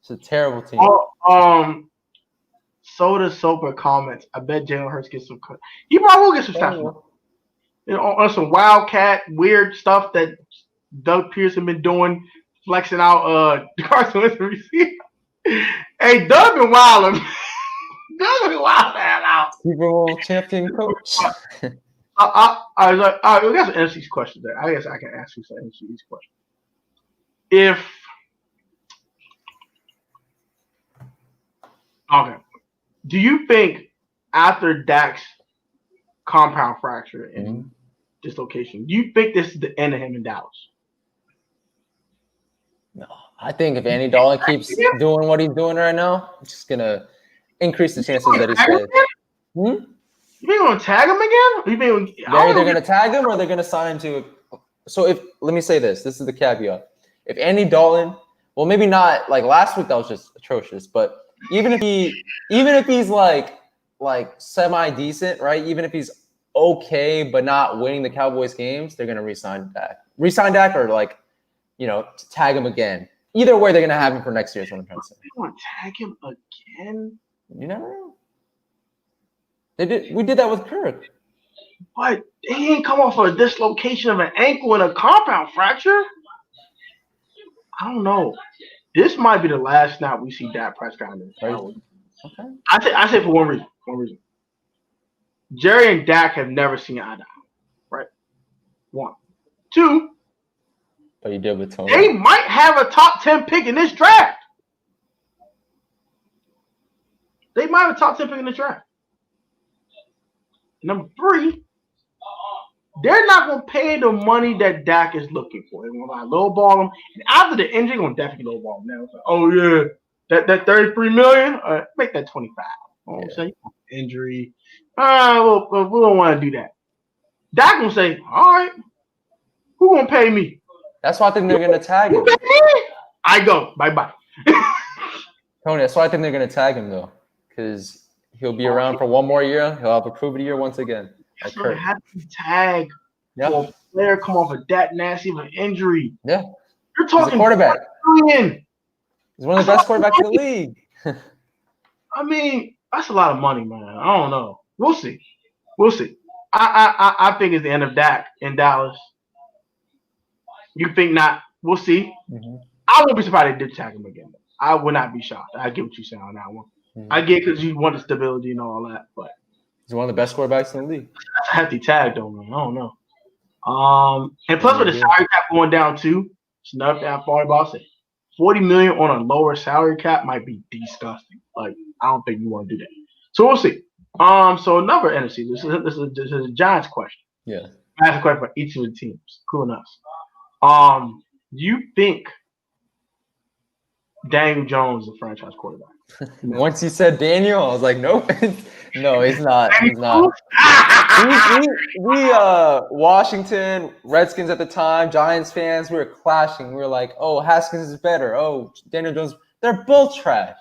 It's a terrible team. Soda Soper comments. I bet Jalen Hurts gets some cut. He probably will get some snaps. You know, on some wildcat weird stuff that Doug Pearson been doing, flexing out Carson Wentz receiver. Hey, Doug been wilding. Doug been wilding out. Super Bowl champion coach. I got some NFC's questions there. I guess I can ask you some NFC's questions. Do you think after Dak's compound fracture and dislocation, do you think this is the end of him in Dallas? No, I think if Andy Dalton keeps doing what he's doing right now, it's just gonna increase the chances that he stays. You think gonna tag him again? They're either gonna tag him or they're gonna sign him to. So let me say this. This is the caveat. If Andy Dalton, well, maybe not like last week that was just atrocious, but even if he's like semi decent, right? Even if he's okay but not winning the Cowboys games, they're gonna re-sign Dak or tag him again. Either way, they're gonna have him for next year. Is what I'm trying to say. They want to tag him again? You never know. We did that with Kirk. But he ain't come off a dislocation of an ankle and a compound fracture. I don't know. This might be the last snap we see Dak Prescott in. Okay. I say for one reason. Jerry and Dak have never seen eye to eye, right? 1. 2. But you did with Tony. They might have a top 10 pick in this draft. They might have a top 10 pick in this draft. Number 3, they're not going to pay the money that Dak is looking for. They're going to lowball him. And after the injury, they're going to definitely lowball him now. Like, oh, yeah, that $33 million, make that 25. Say injury. Well, we don't want to do that. Dak going to say, all right, who going to pay me? That's why I think they're going to tag him. I go. Bye-bye. Tony, that's why I think they're going to tag him, though, because he'll be around for one more year. He'll have a proven year once again. So they have to tag for a player come off of that nasty of an injury. Yeah. You're talking He's a quarterback. Million. He's one of the best quarterbacks in the league. I mean, that's a lot of money, man. I don't know. We'll see. I think it's the end of Dak in Dallas. You think not? We'll see. Mm-hmm. I won't be surprised they did tag him again. I would not be shocked. I get what you're saying on that one. Mm-hmm. I get because you want the stability and all that, but he's one of the best quarterbacks in the league. That's a hefty tag, though, man. I don't know. And plus with the salary cap going down too, it's another thing I thought about. Say $40 million on a lower salary cap might be disgusting. Like I don't think you want to do that. So we'll see. So another NFC. This is a Giants question. Yeah. I asked a question for each of the teams. Cool enough. You think Daniel Jones is a franchise quarterback? Once you said Daniel, I was like, nope. No, he's not. He's not. We Washington Redskins at the time, Giants fans, we were clashing. We were like, oh, Haskins is better. Oh, Daniel Jones. They're both trash.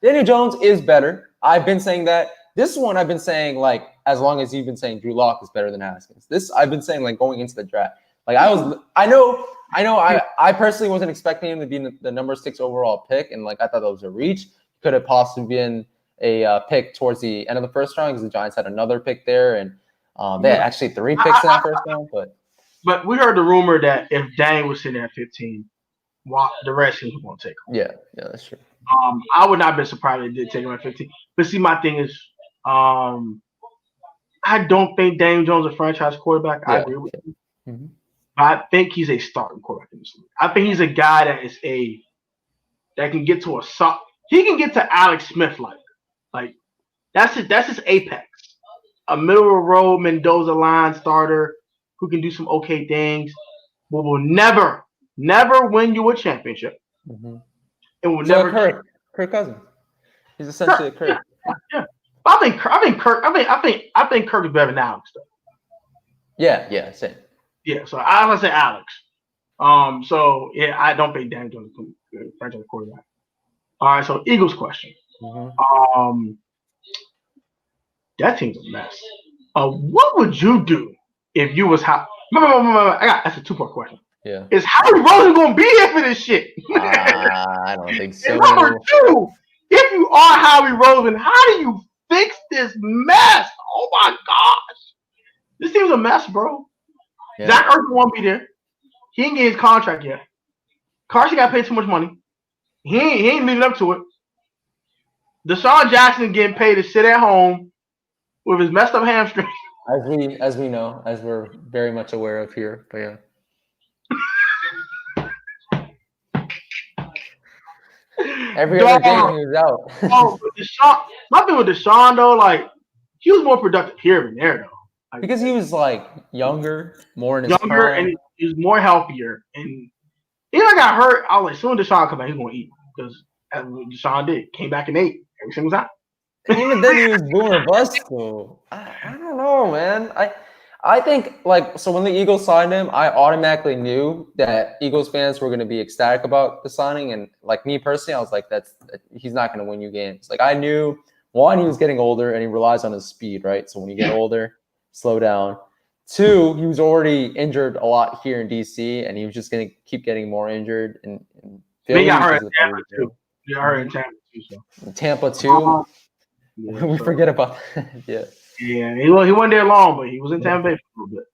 Daniel Jones is better. I've been saying that. This one I've been saying, like, as long as you've been saying Drew Lock is better than Haskins. This I've been saying, like, going into the draft. Like, I know. I personally wasn't expecting him to be the number 6 overall pick, and like I thought that was a reach. Could have possibly been a pick towards the end of the first round because the Giants had another pick there, and they had actually 3 picks in that first round. But we heard the rumor that if Dang was sitting at 15, the Redskins were going to take him. Yeah, that's true. I would not have been surprised if they did take him at 15. But see, my thing is, I don't think Daniel Jones is a franchise quarterback. I agree with you. Mm-hmm. I think he's a starting quarterback in this league. I think he's a guy that can get to he can get to Alex Smith like that's his apex. A middle of the road Mendoza line starter who can do some okay things. will never win you a championship. Mm-hmm. It will So never. Kirk Cousins. He's essentially a Kirk. Yeah. I think Kirk is better than Alex though. Yeah, same. Yeah, so I'm gonna say Alex. So yeah, I don't think Dan Jones is franchise quarterback. All right, so Eagles question. Mm-hmm. That team's a mess. What would you do if you was how? That's a 2-part question. Yeah. Is Howie Roseman gonna be here for this shit? I don't think so. And number 2, if you are Howie Roseman, how do you fix this mess? Oh my gosh, this team's a mess, bro. Yeah. Zach Ertz won't be there. He ain't get his contract yet. Carson got paid too much money. He ain't living up to it. Deshaun Jackson getting paid to sit at home with his messed up hamstring. As we know, as we're very much aware of here, but yeah. Every other game he was out. But Deshaun, my thing with Deshaun though, like he was more productive here than there though. Like, because he was like younger, more in his prime. and he was more healthier. And even I got hurt, I was like, soon as Deshaun come back, he's gonna eat because that's what Deshaun did. Came back and ate every single time. And even then, he was boom or bust. So I don't know, man. I think so when the Eagles signed him, I automatically knew that Eagles fans were going to be ecstatic about the signing, and like me personally, I was like, he's not going to win you games. Like I knew, one, he was getting older and he relies on his speed, right? So when you get older, slow down. 2, he was already injured a lot here in DC, and he was just going to keep getting more injured. And They got hurt in Tampa too. They got hurt in Tampa too. So. Tampa too. Yeah, we forget about that. Yeah. Yeah, he wasn't there long, but he was in Tampa Bay for a little bit.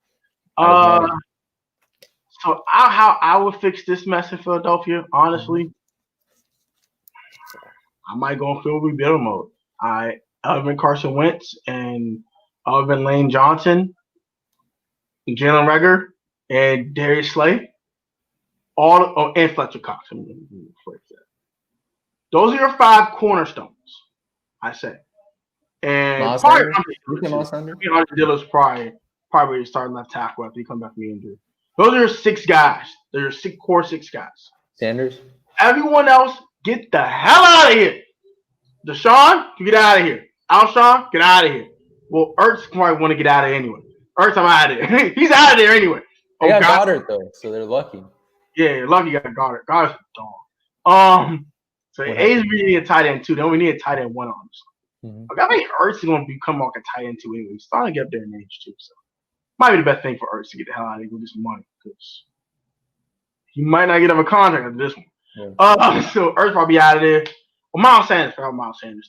So how I would fix this mess in Philadelphia, honestly, I might go in full rebuild mode. Other than Carson Wentz and other than Lane Johnson, Jalen Reagor, and Darius Slay, and Fletcher Cox. Those are your 5 cornerstones, I say. And probably Diller's probably starting left tackle after he comes back from the injury. Those are your 6 guys. They're your core 6 guys. Sanders. Everyone else, get the hell out of here. Deshaun, you get out of here. Alshon, get out of here. Well, Ertz probably want to get out of here anyway. Ertz, I'm out of there. He's out of there anyway. They got Goddard though, so they're lucky. Yeah, lucky you got Goddard. Goddard's a dog. So A's really need a tight end too. They only need a tight end 1 honestly. Mm-hmm. I think Ertz is going to become like a tight end 2 anyway. He's starting to get up there in age too, so might be the best thing for Ertz to get the hell out of here with this money because he might not get up a contract after this one. Yeah. So Ertz probably out of there. Well, Miles Sanders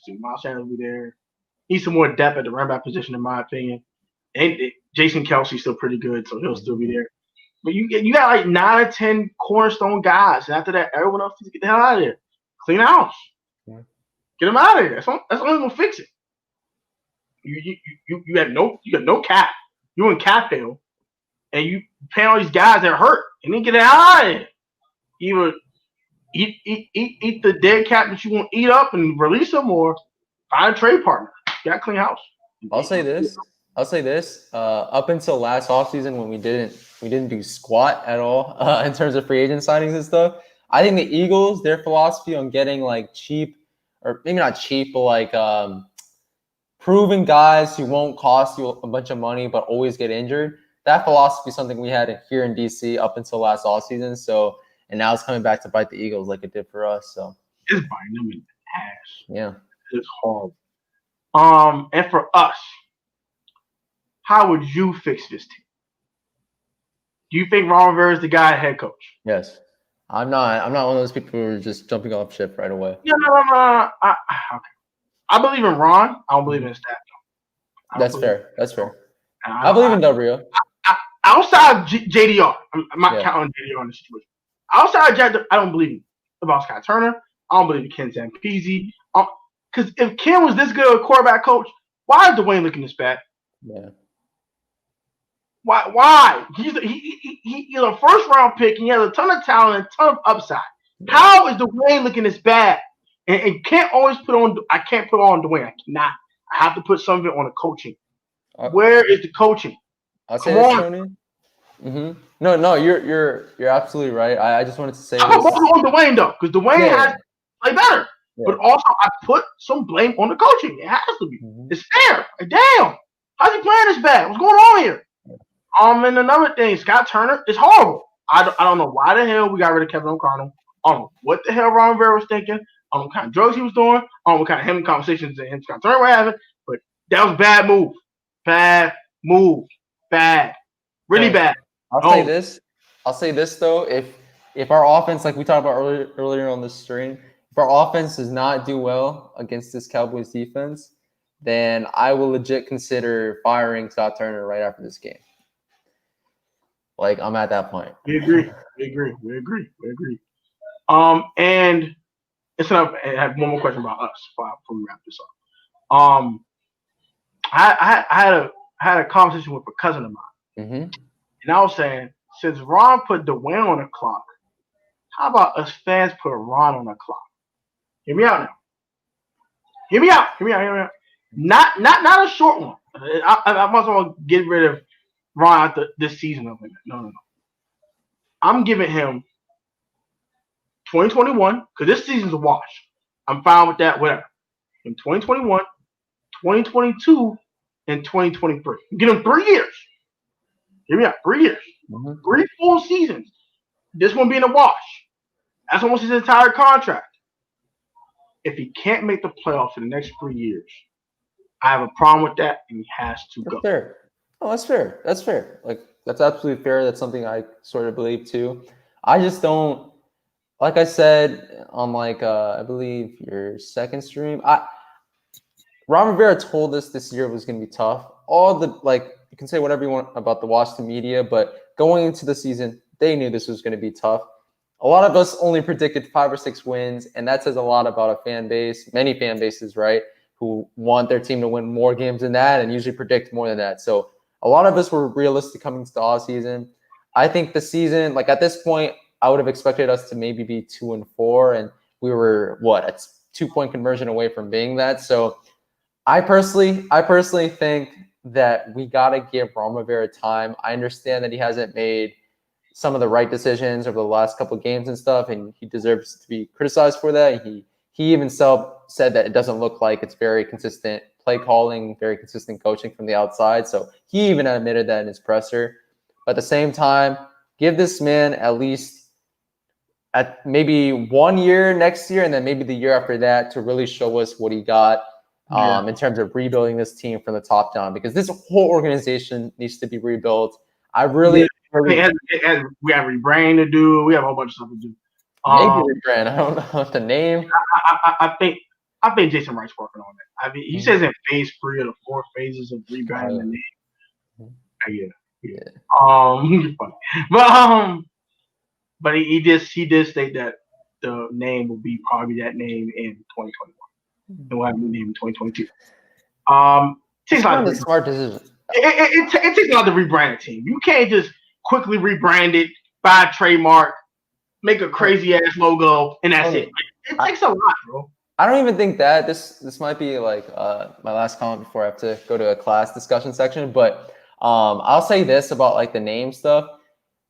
too. Miles Sanders will be there. Needs some more depth at the running back position, in my opinion. And Jason Kelsey's still pretty good, so he'll still be there. But you got like 9 or 10 cornerstone guys, and after that, everyone else needs to get the hell out of there. Clean house. Yeah. Get them out of here. That's only gonna fix it. You have no cap. You in cap hell, and you paying all these guys that are hurt, and then get it out of here. Either eat the dead cap that you want to eat up and release them, or find a trade partner. You got clean house. I'll say this. Up until last offseason when we didn't do squat at all in terms of free agent signings and stuff. I think the Eagles, their philosophy on getting like cheap, or maybe not cheap, but like proven guys who won't cost you a bunch of money but always get injured. That philosophy is something we had here in DC up until last offseason. So, and now it's coming back to bite the Eagles like it did for us. So it's biting them in the ass. Yeah, it's horrible. And for us, how would you fix this team? Do you think Ron Rivera is the guy head coach? Yes. I'm not one of those people who are just jumping off ship right away. No. Okay. I believe in Ron. I don't believe in his staff. That's fair. I believe in W. Outside JDR, I'm not counting JDR in the situation. Outside JDR, I don't believe about Scott Turner. I don't believe in Ken Zampese. Because if Ken was this good a quarterback coach, why is Dwayne looking this bad? Yeah. Why? He's a first round pick and he has a ton of talent and a ton of upside. Yeah. How is Dwayne looking this bad? And can't always I can't put on Dwayne. I cannot. I have to put some of it on the coaching. Where is the coaching? I'll say this, Tony. Mm-hmm. No, you're absolutely right. I just wanted to say I put this. both on Dwayne though, because Dwayne Yeah, has to play better. yeah. But also, I put some blame on the coaching. It has to be. Mm-hmm. It's fair. Like, damn, how's he playing this bad? What's going on here? And another thing, Scott Turner is horrible. I don't know why the hell we got rid of Kevin O'Connell. I don't know what the hell Ron Rivera was thinking. I don't know what kind of drugs he was doing. I don't know what kind of him conversations that him and Scott Turner were having. But that was a bad move. Bad move. Bad. Really Hey, bad. I'll say this. I'll say this though. If our offense, like we talked about earlier on this stream, if our offense does not do well against this Cowboys defense, then I will legit consider firing Scott Turner right after this game. Like I'm at that point. We agree. And it's enough. I have one more question about us before we wrap this up. I had a conversation with a cousin of mine, and I was saying, since Ron put Dwayne on the clock, how about us fans put Ron on the clock? Hear me out now. Hear me out. Not a short one. I might as well get rid of Ron after this season of it. No. I'm giving him 2021 because this season's a wash. I'm fine with that. Whatever. In 2021, 2022, and 2023. Get him 3 years. Hear me out. 3 years. 3 full seasons. This one being a wash. That's almost his entire contract. If he can't make the playoffs in the next 3 years, I have a problem with that, and he has to go. That's fair. Oh, that's fair. That's fair. Like that's absolutely fair. That's something I sort of believe too. I just don't. Like I said on I believe your second stream, Ron Rivera told us this year was going to be tough. All the you can say whatever you want about the Washington media, but going into the season, they knew this was going to be tough. A lot of us only predicted 5 or 6 wins, and that says a lot about a fan base, many fan bases, right, who want their team to win more games than that and usually predict more than that. So a lot of us were realistic coming to the offseason. I think the season, at this point, I would have expected us to maybe be 2-4, and we were, a 2-point conversion away from being that. So I personally think that we got to give Ron Rivera time. I understand that he hasn't made some of the right decisions over the last couple of games and stuff, and he deserves to be criticized for that. He even said that it doesn't look like it's very consistent play calling, very consistent coaching from the outside. So he even admitted that in his presser. But at the same time, give this man at least at maybe 1 year next year, and then maybe the year after that to really show us what he got in terms of rebuilding this team from the top down, because this whole organization needs to be rebuilt. We have rebranding to do. We have a whole bunch of stuff to do. Maybe rebrand. I don't know the name. I think Jason Wright's working on it. I mean, he says in phase 3 of the 4 phases of rebranding the name. Yeah. But he did state that the name will be probably that name in 2021. And we'll have a new name in 2022. It's not a smart decision. It takes a lot to rebrand a team. You can't just quickly rebrand it, buy a trademark, make a crazy ass logo, and that's it. It takes a lot, bro. I don't even think that this might be my last comment before I have to go to a class discussion section. But I'll say this about the name stuff.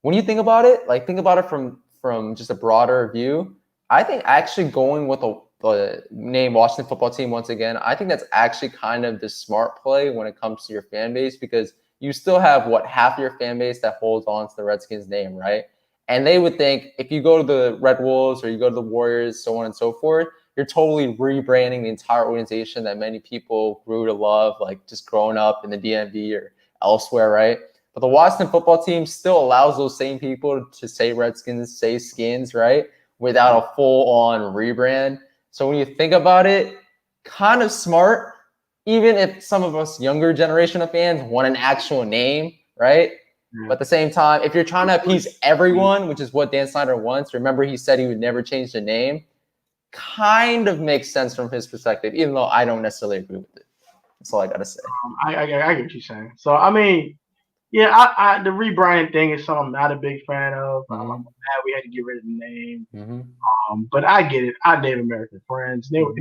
When you think about it, think about it from just a broader view. I think actually going with the name Washington Football Team once again, I think that's actually kind of the smart play when it comes to your fan base, because you still have half your fan base that holds on to the Redskins name, right? And they would think if you go to the Red Wolves or you go to the Warriors, so on and so forth, you're totally rebranding the entire organization that many people grew to love, just growing up in the DMV or elsewhere, right? But the Washington Football Team still allows those same people to say Redskins, say Skins, right? Without a full-on rebrand. So when you think about it, kind of smart, even if some of us younger generation of fans want an actual name, right? But at the same time, if you're trying to appease everyone, which is what Dan Snyder wants, remember he said he would never change the name, kind of makes sense from his perspective, even though I don't necessarily agree with it. That's all I got to say. I get what you're saying. So, I mean, yeah, the rebrand thing is something I'm not a big fan of. I'm glad we had to get rid of the name. But I get it. I Native American friends. They felt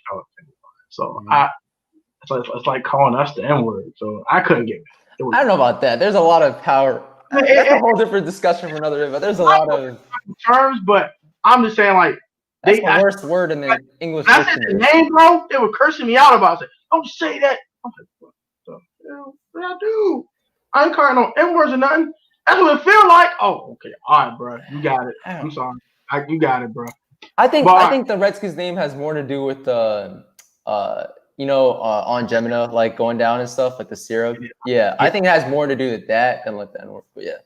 offended. So it's like calling us the N-word. So I couldn't get it. I don't know about that. There's a lot of power That's a whole different discussion for another day. But there's a lot of terms, but I'm just saying like that's the worst word in the English dictionary. I said the name, bro. They were cursing me out about it. Don't say that. I'm like, what the hell did I do? I ain't calling no N words or nothing. That's what it feel like. Oh, okay. All right, bro. You got it. I'm sorry. You got it, bro. I think the Redskins name has more to do with the on Gemini, like going down and stuff, like the syrup. Yeah, I think it has more to do with that than like the N-word. But yeah,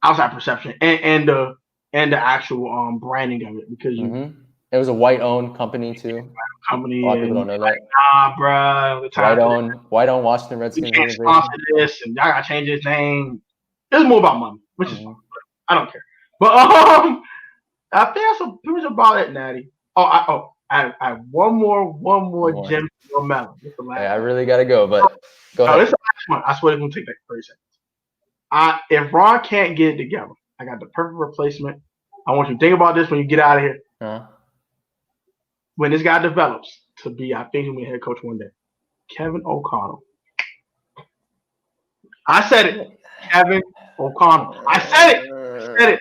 outside perception and the actual branding of it because it was a white-owned company too. A lot of people don't know that. Nah, bro. White-owned Washington Redskins. You can't sponsor this, and I gotta change his name. It's more about money, which is fine. I don't care. But I think that's pretty much about it, Natty. I have one more gem for Melon. Hey, I really gotta go, but go ahead. This is the last one. I swear it's gonna take like 30 seconds. If Ron can't get it together, I got the perfect replacement. I want you to think about this when you get out of here. Uh-huh. When this guy develops to be, I think he'll be head coach one day. Kevin O'Connell. I said it. Kevin O'Connell. I said it.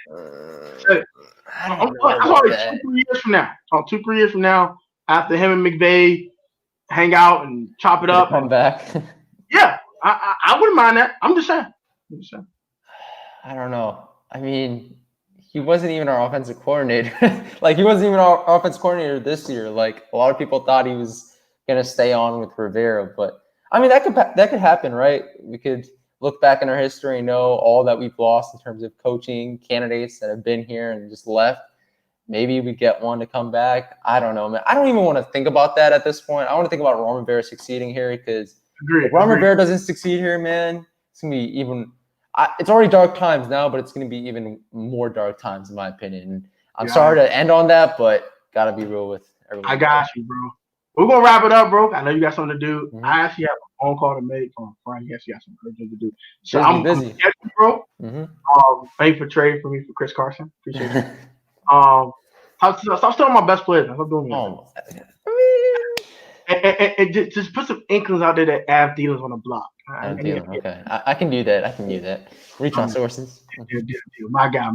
That's already 2-3 years from now. 2-3 years from now, after him and McVay hang out and chop it up. Come back. Yeah, I wouldn't mind that. I'm just saying. I don't know. I mean, he wasn't even our offensive coordinator. Like, he wasn't even our offensive coordinator this year. Like, a lot of people thought he was going to stay on with Rivera. But, I mean, that could happen, right? We could look back in our history and know all that we've lost in terms of coaching candidates that have been here and just left. Maybe we get one to come back. I don't know, man. I don't even want to think about that at this point. I want to think about Ron Rivera succeeding here because if Ron Rivera doesn't succeed here, man, it's going to be even – it's already dark times now, but it's going to be even more dark times in my opinion. I'm sorry to end on that, but got to be real with everyone. I got you, bro. We're going to wrap it up, bro. I know you got something to do. I actually have a phone call to make from a friend. Yes, you got some urgent to do. So I'm busy. Get you, bro. Thank you for trading for me for Chris Carson. Appreciate it. Stop stealing my best players. Stop doing that. And just put some inklings out there that Av Dealers on the block. Okay. I can do that. Reach on sources. Deal. My guy.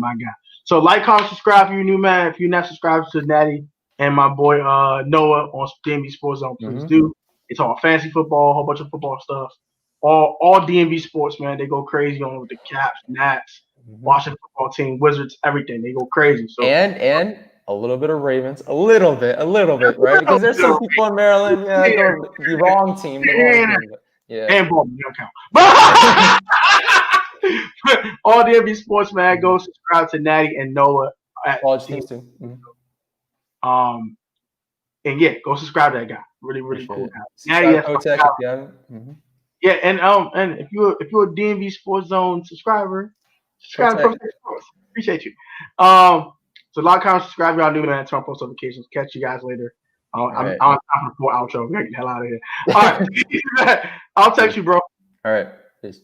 So like, comment, subscribe if you're new, man. If you're not subscribed to Natty and my boy Noah on DMV Sports Zone, please do. It's all fantasy football, a whole bunch of football stuff. All DMV Sports, man. They go crazy on with the Caps, Nats, Washington football team, Wizards, everything. They go crazy. So and a little bit of Ravens, a little bit, right? Because there's some people in Maryland, the wrong team. And Bowman, you don't count. But all DMV Sports, man. Go subscribe to Natty and Noah at college teams too. And yeah, go subscribe to that guy. Really cool guy. Yeah, and if you're a DMV Sports Zone subscriber, subscribe to Pro Sports. Appreciate you. So like, comment, subscribe, y'all do, man. Turn on post notifications. Catch you guys later. I'm on time for outro. We gotta get the hell out of here. All right. I'll text you, bro. All right. Peace.